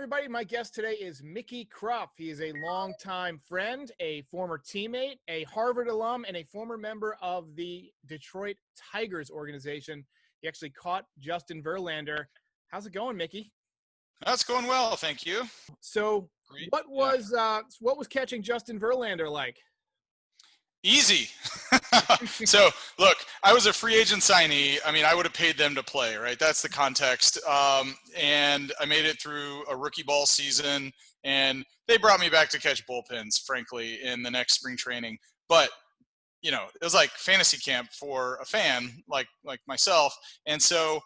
everybody. My guest today is Mickey Kropf. He is a longtime friend, a former teammate, a Harvard alum, and a former member of the Detroit Tigers organization. He actually caught Justin Verlander. How's it going, Mickey? That's going well, thank you. So, Great. what was catching Justin Verlander like? Easy. So, look, I was a free agent signee. I mean, I would have paid them to play, right? That's the context. And I made it through a rookie ball season, and they brought me back to catch bullpens, frankly, in the next spring training. But, you know, it was like fantasy camp for a fan like myself. And so,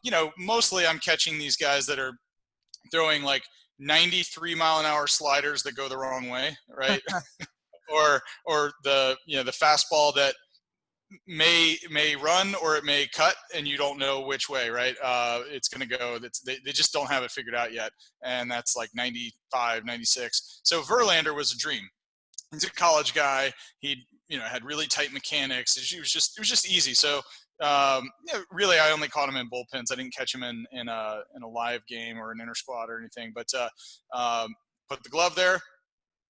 you know, mostly I'm catching these guys that are throwing like 93-mile-an-hour sliders that go the wrong way, right? or the fastball that may run or it may cut and you don't know which way, right? It's going to go. They just don't have it figured out yet, and that's like 95, 96. So Verlander was a dream. He's a college guy. He had really tight mechanics. It was just easy. So really, I only caught him in bullpens. I didn't catch him in a live game or an inter squad or anything. But put the glove there.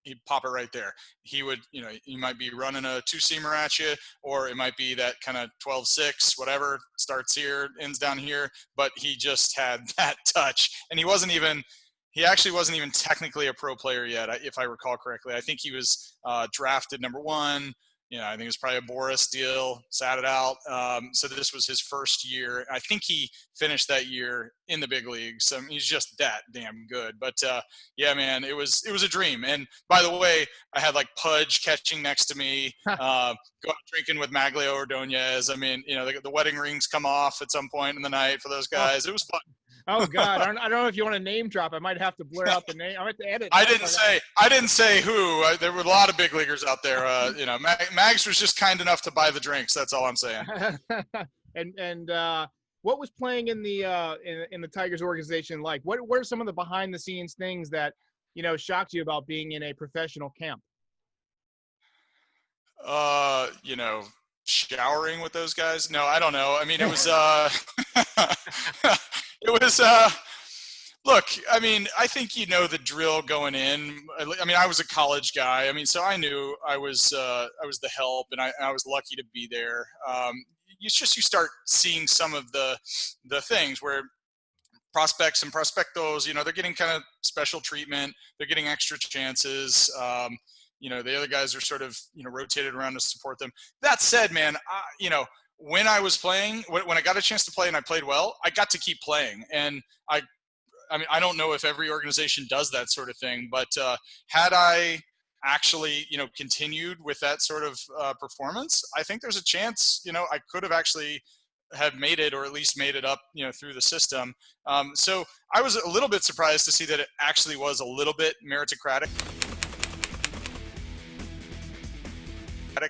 He'd pop it right there. He would, he might be running a two-seamer at you, or it might be that kind of 12-6, whatever, starts here, ends down here, but he just had that touch. And he actually wasn't even technically a pro player yet, if I recall correctly. I think he was drafted number 1. I think it was probably a Boris deal, sat it out. So this was his first year. I think he finished that year in the big leagues. He's just that damn good. But yeah, man, it was a dream. And by the way, I had like Pudge catching next to me, go out drinking with Maglio Ordonez. I mean, the wedding rings come off at some point in the night for those guys. It was fun. Oh God, I don't know if you want to name drop. I might have to blur out the name. I have to edit. I didn't say who. There were a lot of big leaguers out there. Mags was just kind enough to buy the drinks. That's all I'm saying. and what was playing in the Tigers organization like? What are some of the behind the scenes things that shocked you about being in a professional camp? Showering with those guys? No, I don't know. I mean, it was look, I mean, I think the drill going in. I mean, I was a college guy. I mean, so I knew I was the help, and I was lucky to be there. You start seeing some of the things where prospects and prospectos, they're getting kind of special treatment. They're getting extra chances. The other guys are sort of, rotated around to support them. That said, man, when I was playing, when I got a chance to play and I played well, I got to keep playing. And I mean, I don't know if every organization does that sort of thing, but had I actually, continued with that sort of performance, I think there's a chance, I could have actually have made it, or at least made it up, through the system. So I was a little bit surprised to see that it actually was a little bit meritocratic.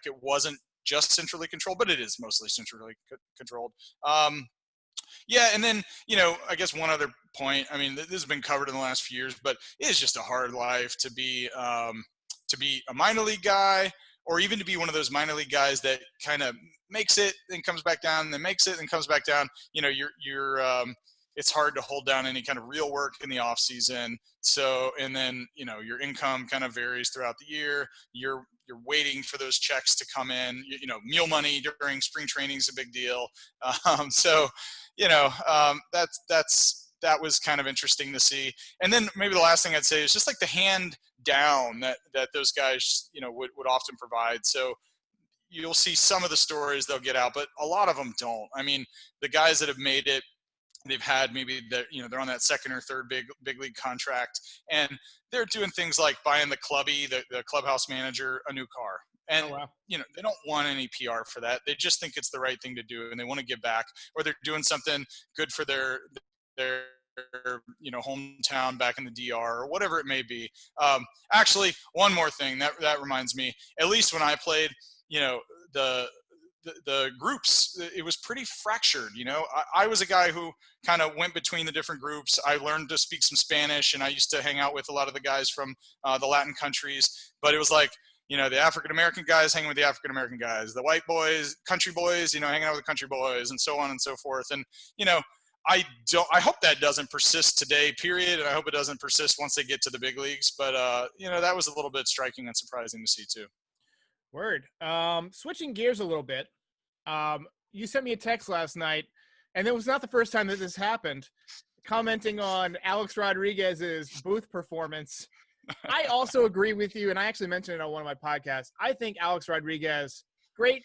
It wasn't just centrally controlled, but it is mostly centrally controlled. Yeah, and then, I guess one other point, I mean, this has been covered in the last few years, but it is just a hard life to be a minor league guy, or even to be one of those minor league guys that kind of makes it and comes back down, and then makes it and comes back down. It's hard to hold down any kind of real work in the off season. So, and then, your income kind of varies throughout the year. You're waiting for those checks to come in. Meal money during spring training is a big deal. That was kind of interesting to see. And then maybe the last thing I'd say is just like the hand down that those guys, would often provide. So you'll see some of the stories they'll get out, but a lot of them don't. I mean, the guys that have made it, they've had maybe they're on that second or third big league contract, and they're doing things like buying the clubhouse manager a new car. And, they don't want any PR for that. They just think it's the right thing to do, and they want to give back, or they're doing something good for their hometown back in the DR, or whatever it may be. Actually, one more thing that reminds me, at least when I played, the groups, it was pretty fractured. I was a guy who kind of went between the different groups. I learned to speak some Spanish, and I used to hang out with a lot of the guys from the Latin countries, but it was like, the African-American guys hanging with the African-American guys, the white boys, country boys, hanging out with the country boys, and so on and so forth. And, I hope that doesn't persist today, period. And I hope it doesn't persist once they get to the big leagues. But, that was a little bit striking and surprising to see too. Word. Switching gears a little bit. You sent me a text last night, and it was not the first time that this happened, commenting on Alex Rodriguez's booth performance. I also agree with you, and I actually mentioned it on one of my podcasts. I think Alex Rodriguez, great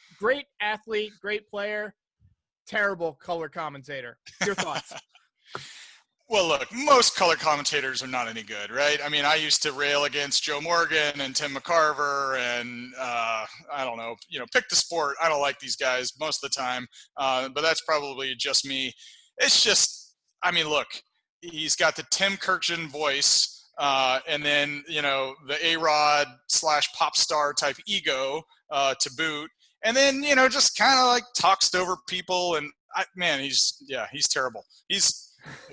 athlete, great player, terrible color commentator. Your thoughts? Well, look, most color commentators are not any good, right? I mean, I used to rail against Joe Morgan and Tim McCarver and, I don't know, pick the sport. I don't like these guys most of the time, but that's probably just me. It's just, I mean, look, he's got the Tim Kirkjian voice, and then, the A-Rod / pop star type ego to boot. And then, just kind of like talks over people. And, he's terrible.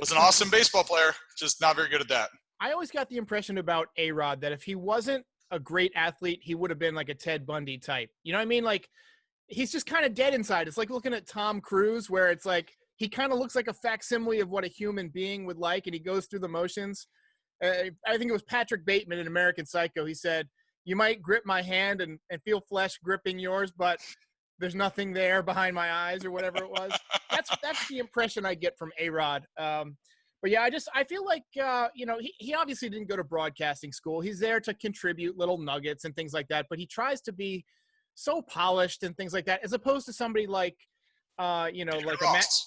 Was an awesome baseball player, just not very good at that. I always got the impression about A-Rod that if he wasn't a great athlete, he would have been like a Ted Bundy type. You know what I mean? Like, he's just kind of dead inside. It's like looking at Tom Cruise, where it's like he kind of looks like a facsimile of what a human being would like, and he goes through the motions. I think it was Patrick Bateman in American Psycho. He said, "You might grip my hand and feel flesh gripping yours, but there's nothing there behind my eyes," or whatever it was. That's the impression I get from A-Rod. But yeah, I feel like, he obviously didn't go to broadcasting school. He's there to contribute little nuggets and things like that, but he tries to be so polished and things like that, as opposed to somebody like, like Ross.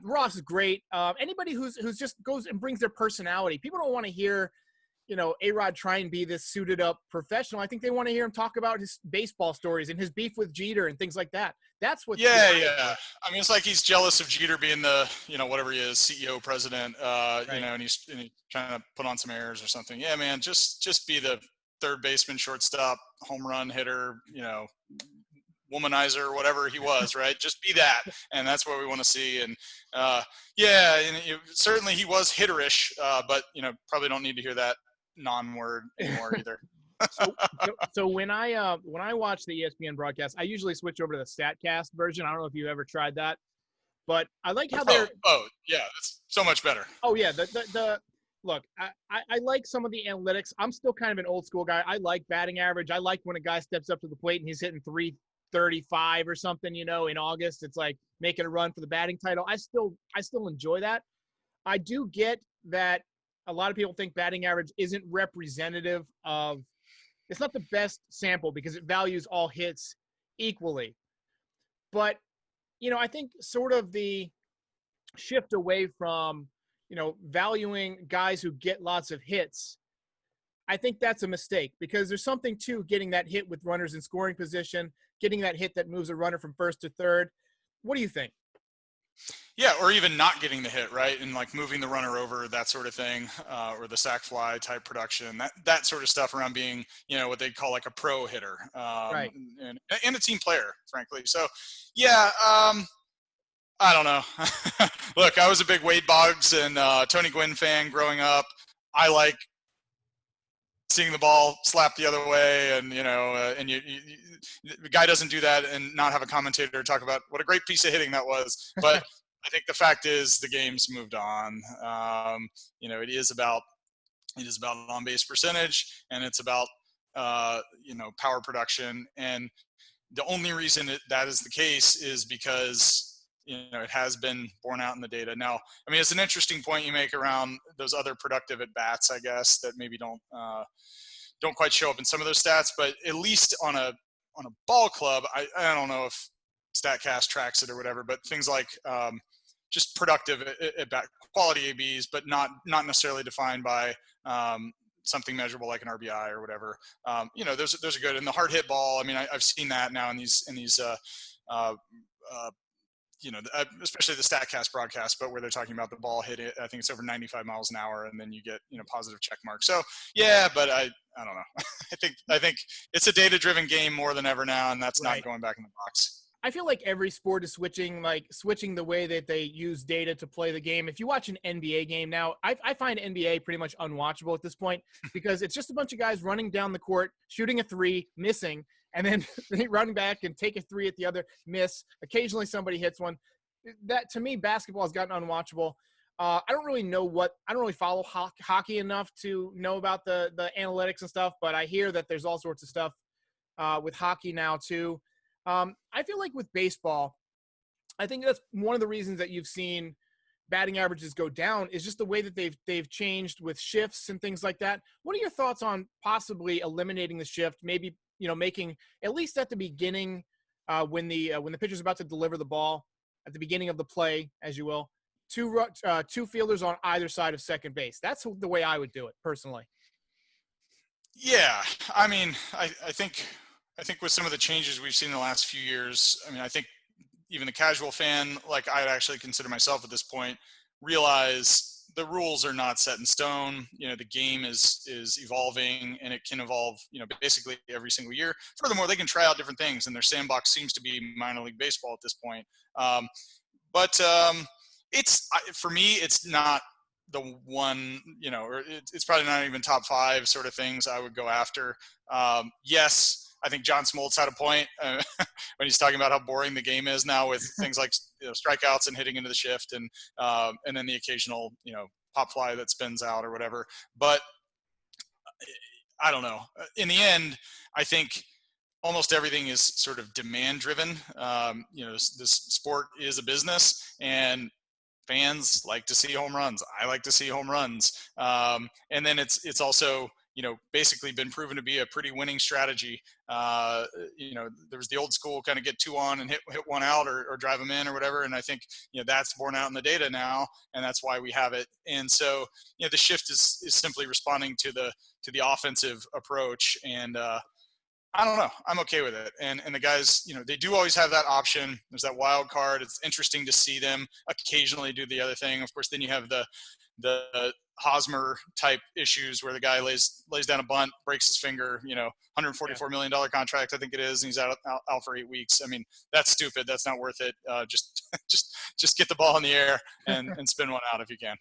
Ross is great. Anybody who's just goes and brings their personality. People don't want to hear, A-Rod try and be this suited up professional. I think they want to hear him talk about his baseball stories and his beef with Jeter and things like that. That's what. Yeah. I mean, it's like he's jealous of Jeter being the, whatever he is, CEO, president, right. and he's trying to put on some airs or something. Yeah, man, just be the third baseman, shortstop, home run hitter, womanizer, whatever he was, right? Just be that. And that's what we want to see. And certainly he was hitterish, but, probably don't need to hear that non-word anymore either. So when I watch the ESPN broadcast, I usually switch over to the StatCast version. I don't know if you ever tried that, but I like how they're. Oh yeah, that's so much better. Oh yeah, look, I like some of the analytics. I'm still kind of an old school guy. I like batting average. I like when a guy steps up to the plate and he's hitting 335 or something. In August, it's like making a run for the batting title. I still enjoy that. I do get that a lot of people think batting average isn't representative of. It's not the best sample because it values all hits equally. But, I think sort of the shift away from, valuing guys who get lots of hits, I think that's a mistake because there's something to getting that hit with runners in scoring position, getting that hit that moves a runner from first to third. What do you think? Yeah, or even not getting the hit, right? And like moving the runner over, that sort of thing, or the sack fly type production, that sort of stuff around being, what they call like a pro hitter, right. and a team player, frankly. So, yeah, I don't know. Look, I was a big Wade Boggs and Tony Gwynn fan growing up. I like seeing the ball slap the other way, and the guy doesn't do that and not have a commentator talk about what a great piece of hitting that was. But I think the fact is the game's moved on. It is about on base percentage, and it's about power production. And the only reason that is the case is because it has been borne out in the data. Now, I mean, it's an interesting point you make around those other productive at bats, I guess, that maybe don't quite show up in some of those stats, but at least on a ball club, I don't know if StatCast tracks it or whatever, but things like just productive at bat, quality ABs, but not necessarily defined by something measurable like an RBI or whatever. Those are good. And the hard hit ball, I mean, I've seen that now in these especially the StatCast broadcast, but where they're talking about the ball hit it, I think it's over 95 miles an hour, and then you get positive check mark. So yeah, but I don't know. I think it's a data-driven game more than ever now, and that's right. Not going back in the box. I feel like every sport is switching the way that they use data to play the game. If you watch an NBA game now, I find NBA pretty much unwatchable at this point because it's just a bunch of guys running down the court, shooting a three, missing, and then they run back and take a three at the other, miss. Occasionally somebody hits one. that to me, basketball has gotten unwatchable. I don't really follow hockey enough to know about the analytics and stuff, but I hear that there's all sorts of stuff with hockey now too. I feel like with baseball, I think that's one of the reasons that you've seen batting averages go down is just the way that they've changed with shifts and things like that. What are your thoughts on possibly eliminating the shift? Maybe making at least at the beginning when the pitcher's about to deliver the ball at the beginning of the play, as you will, two fielders on either side of second base. That's the way I would do it personally. Yeah, I mean, I think with some of the changes we've seen in the last few years, I mean, I think even the casual fan, like I'd actually consider myself at this point, realize the rules are not set in stone. The game is evolving, and it can evolve, basically every single year. Furthermore, they can try out different things, and their sandbox seems to be minor league baseball at this point. But it's, for me, it's not the one, or it's probably not even top 5 sort of things I would go after. Yes, I think John Smoltz had a point when he's talking about how boring the game is now with things like strikeouts and hitting into the shift and then the occasional pop fly that spins out or whatever. But I don't know. In the end, I think almost everything is sort of demand driven. This sport is a business, and fans like to see home runs. I like to see home runs. And then it's also, basically been proven to be a pretty winning strategy. There was the old school kind of get 2 on and hit 1 out or drive them in or whatever. And I think, that's borne out in the data now, and that's why we have it. And so, the shift is simply responding to the offensive approach. And, I don't know. I'm okay with it. And the guys, they do always have that option. There's that wild card. It's interesting to see them occasionally do the other thing. Of course, then you have the Hosmer type issues where the guy lays down a bunt, breaks his finger, $144 million contract, I think it is. And he's out for 8 weeks. I mean, that's stupid. That's not worth it. Just get the ball in the air and spin one out if you can.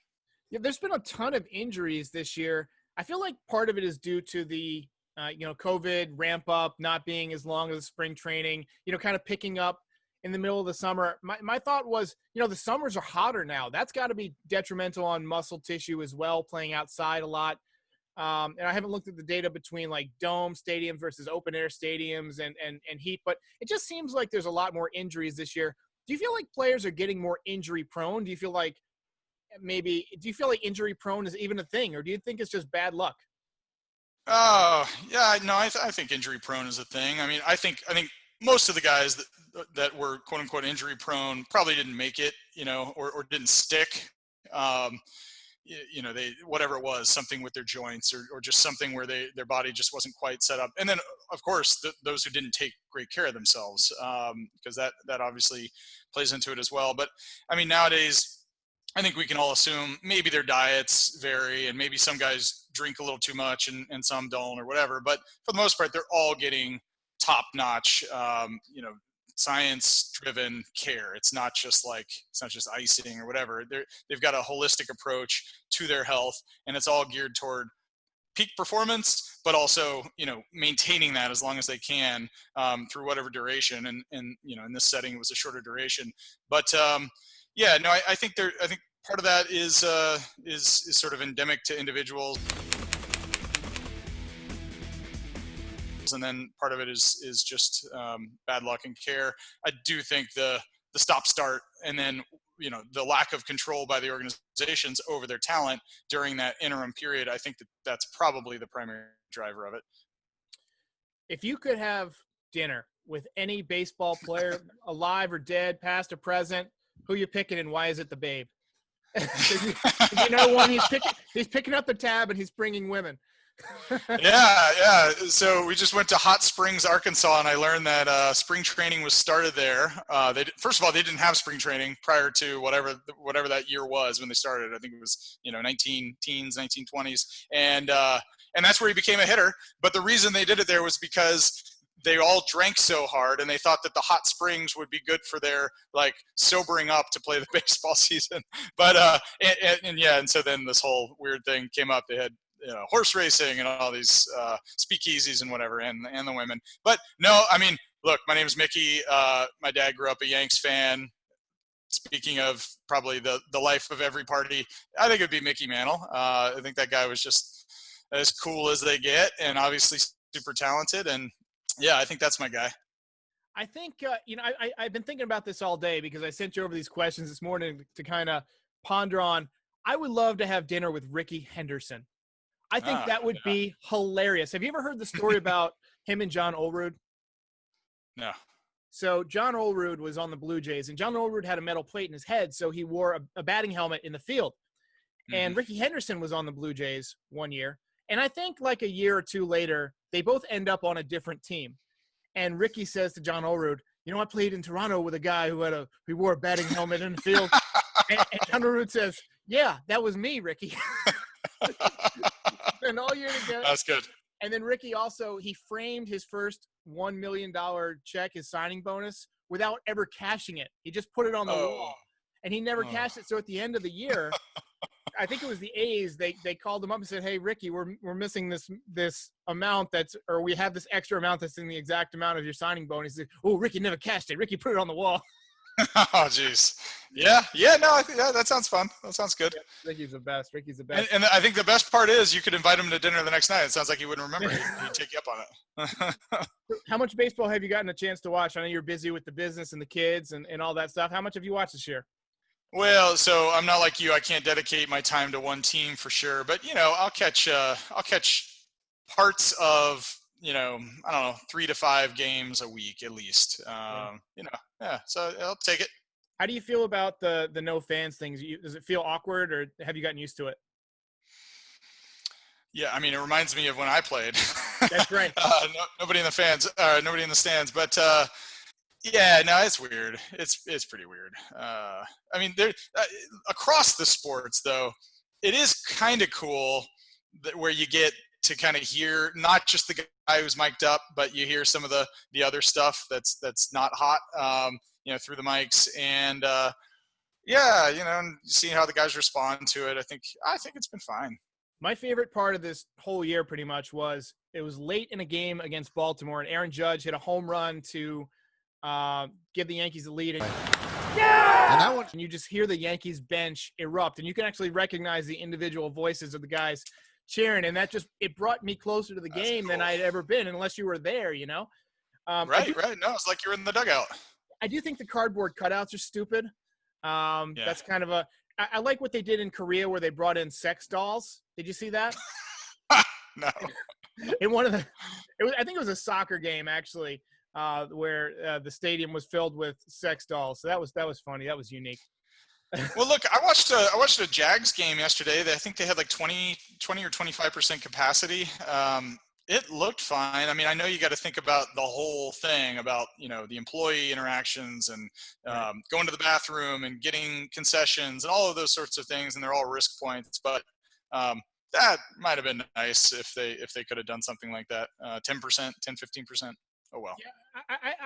Yeah. There's been a ton of injuries this year. I feel like part of it is due to the, COVID ramp up, not being as long as spring training, kind of picking up in the middle of the summer. My thought was, the summers are hotter now. That's got to be detrimental on muscle tissue as well, playing outside a lot. And I haven't looked at the data between like dome stadiums versus open air stadiums and heat, but it just seems like there's a lot more injuries this year. Do you feel like players are getting more injury prone? Do you feel like injury prone is even a thing, or do you think it's just bad luck? Oh, yeah, no, I think injury prone is a thing. I mean, I think most of the guys that were quote unquote injury prone probably didn't make it, or didn't stick. They, whatever it was, something with their joints or just something where their body just wasn't quite set up. And then of course, those who didn't take great care of themselves, because that obviously plays into it as well. But I mean, nowadays, I think we can all assume maybe their diets vary, and maybe some guys drink a little too much and some don't or whatever. But for the most part, they're all getting top-notch, science-driven care. It's not just icing or whatever. They've got a holistic approach to their health, and it's all geared toward peak performance, but also, maintaining that as long as they can through whatever duration. And in this setting, it was a shorter duration. But I think part of that is sort of endemic to individuals, and then part of it is just bad luck and care. I do think the stop-start and then the lack of control by the organizations over their talent during that interim period, I think that's probably the primary driver of it. If you could have dinner with any baseball player, alive or dead, past or present, who you picking and why is it the Babe? One, he's picking up the tab and he's bringing women. Yeah. So we just went to Hot Springs, Arkansas, and I learned that spring training was started there. First of all, they didn't have spring training prior to whatever that year was when they started. I think it was 1920s, and that's where he became a hitter. But the reason they did it there was because they all drank so hard, and they thought that the hot springs would be good for their sobering up to play the baseball season. But and so then this whole weird thing came up. They had horse racing and all these speakeasies and whatever, and the women. But no, I mean, look, my name is Mickey. My dad grew up a Yanks fan. speaking of probably the life of every party, I think it'd be Mickey Mantle. I think that guy was just as cool as they get, and obviously super talented. And yeah, I think that's my guy. I think, I've been thinking about this all day because I sent you over these questions this morning to kind of ponder on. I would love to have dinner with Ricky Henderson. I think that would be hilarious. Have you ever heard the story about him and John Olerud? No. So John Olerud was on the Blue Jays, and John Olerud had a metal plate in his head, so he wore a batting helmet in the field. And Ricky Henderson was on the Blue Jays one year, and I think like a year or two later, they both end up on a different team. And Ricky says to John Olerud, I played in Toronto with a guy who wore a batting helmet in the field. and John Olerud says, yeah, that was me, Ricky. And all year together. That's good. And then Ricky he framed his first $1 million check, his signing bonus, without ever cashing it. He just put it on the wall, and he never cashed it. So at the end of the year, I think it was the A's. They called him up and said, "Hey, Ricky, we're missing this amount or we have this extra amount that's in the exact amount of your signing bonus." He said, "Oh, Ricky never cashed it. Ricky put it on the wall." Oh, geez. Yeah. No, I think that sounds fun. That sounds good. Yeah, Ricky's the best. And I think the best part is you could invite him to dinner the next night. It sounds like he wouldn't remember. He'd take you up on it. How much baseball have you gotten a chance to watch? I know you're busy with the business and the kids and all that stuff. How much have you watched this year? Well, so I'm not like you. I can't dedicate my time to one team for sure. But, I'll catch parts of, I don't know, 3 to 5 games a week at least. So I'll take it. How do you feel about the no fans things? Does it feel awkward, or have you gotten used to it? Yeah, I mean, it reminds me of when I played. That's right. Nobody in the stands. But yeah, no, it's weird. It's pretty weird. I mean, there across the sports though, it is kind of cool where you get to kind of hear not just the guy who's mic'd up, but you hear some of the other stuff that's not hot, through the mics, and seeing how the guys respond to it. I think it's been fine. My favorite part of this whole year pretty much was it was late in a game against Baltimore, and Aaron Judge hit a home run to give the Yankees the lead. And you just hear the Yankees bench erupt, and you can actually recognize the individual voices of the guys cheering, and it brought me closer to the game than I'd ever been, unless you were there, Right. No, it's like you're in the dugout. I do think the cardboard cutouts are stupid. That's kind of I like what they did in Korea where they brought in sex dolls. Did you see that? No. In one of I think it was a soccer game actually, where the stadium was filled with sex dolls. So that was funny. That was unique. Well, look, I watched a Jags game yesterday. I think they had like 20 or 25% capacity. It looked fine. I mean, I know you got to think about the whole thing about, the employee interactions and going to the bathroom and getting concessions and all of those sorts of things. And they're all risk points, but that might've been nice if they could have done something like that. 10%, 10-15%. Oh, well. Yeah,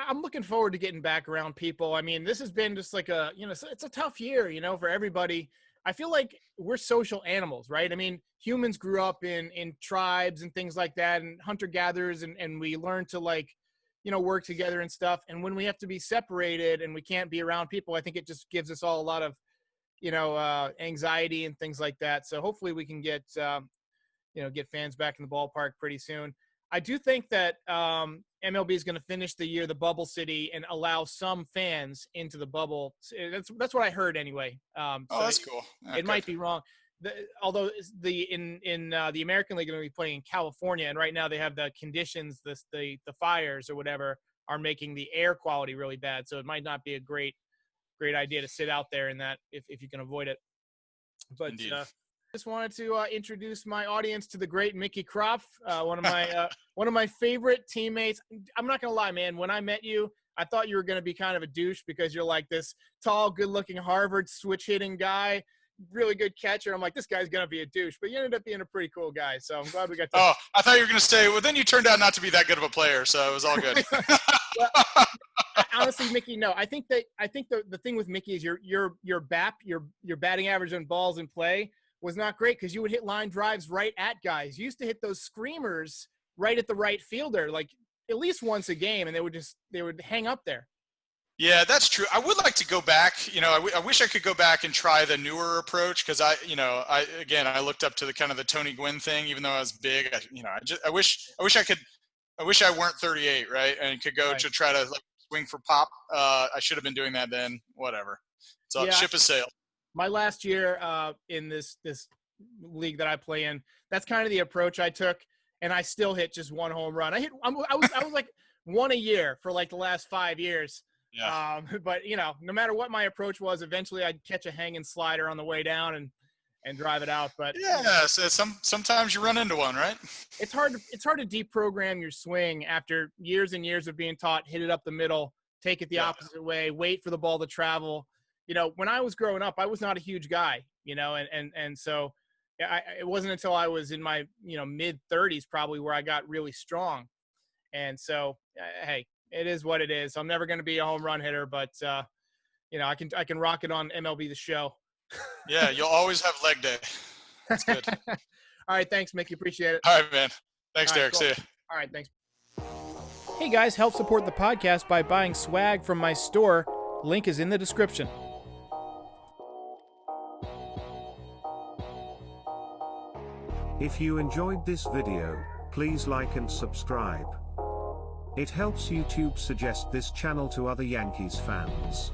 I'm looking forward to getting back around people. I mean, this has been just like it's a tough year, for everybody. I feel like we're social animals, right? I mean, humans grew up in tribes and things like that, and hunter-gatherers, and we learn to work together and stuff. And when we have to be separated and we can't be around people, I think it just gives us all a lot of, anxiety and things like that. So hopefully we can get fans back in the ballpark pretty soon. I do think that MLB is going to finish the year the bubble city and allow some fans into the bubble. That's what I heard anyway. That's cool. Yeah, it might be wrong. Although the American League are going to be playing in California, and right now they have the conditions, the fires or whatever are making the air quality really bad. So it might not be a great idea to sit out there in that if you can avoid it. But just wanted to introduce my audience to the great Mickey Kropf, one of my favorite teammates. I'm not gonna lie, man. When I met you, I thought you were gonna be kind of a douche because you're like this tall, good-looking Harvard switch-hitting guy, really good catcher. I'm like, this guy's gonna be a douche, but you ended up being a pretty cool guy. So I'm glad we got. Oh, I thought you were gonna say, well, then you turned out not to be that good of a player, so it was all good. Well, honestly, Mickey, no. I think the thing with Mickey is your BAP, your batting average on balls in play was not great because you would hit line drives right at guys. You used to hit those screamers right at the right fielder, like at least once a game, and they would hang up there. Yeah, that's true. I would like to go back. I wish I could go back and try the newer approach because I looked up to the kind of the Tony Gwynn thing, even though I was big. I wish I weren't 38, right, and could go Right. to try to like swing for pop. I should have been doing that then. Whatever. So Yeah, ship has sailed. my last year in this league that I play in, that's kind of the approach I took, and I still hit just one home run. I was like one a year for like the last 5 years. Yeah. But no matter what my approach was, eventually I'd catch a hanging slider on the way down and drive it out. But yeah, so sometimes you run into one, right? it's hard to deprogram your swing after years and years of being taught hit it up the middle, take it the opposite way, wait for the ball to travel. When I was growing up, I was not a huge guy, and so it wasn't until I was in my mid 30s probably where I got really strong. And so hey, it is what it is. I'm never going to be a home run hitter, but I can rock it on MLB The Show. Yeah, you'll always have leg day. That's good. All right, thanks, Mickey. Appreciate it. All right, man. Thanks, All right, Derek. cool. See ya. All right, thanks. Hey guys, help support the podcast by buying swag from my store. Link is in the description. If you enjoyed this video, please like and subscribe. It helps YouTube suggest this channel to other Yankees fans.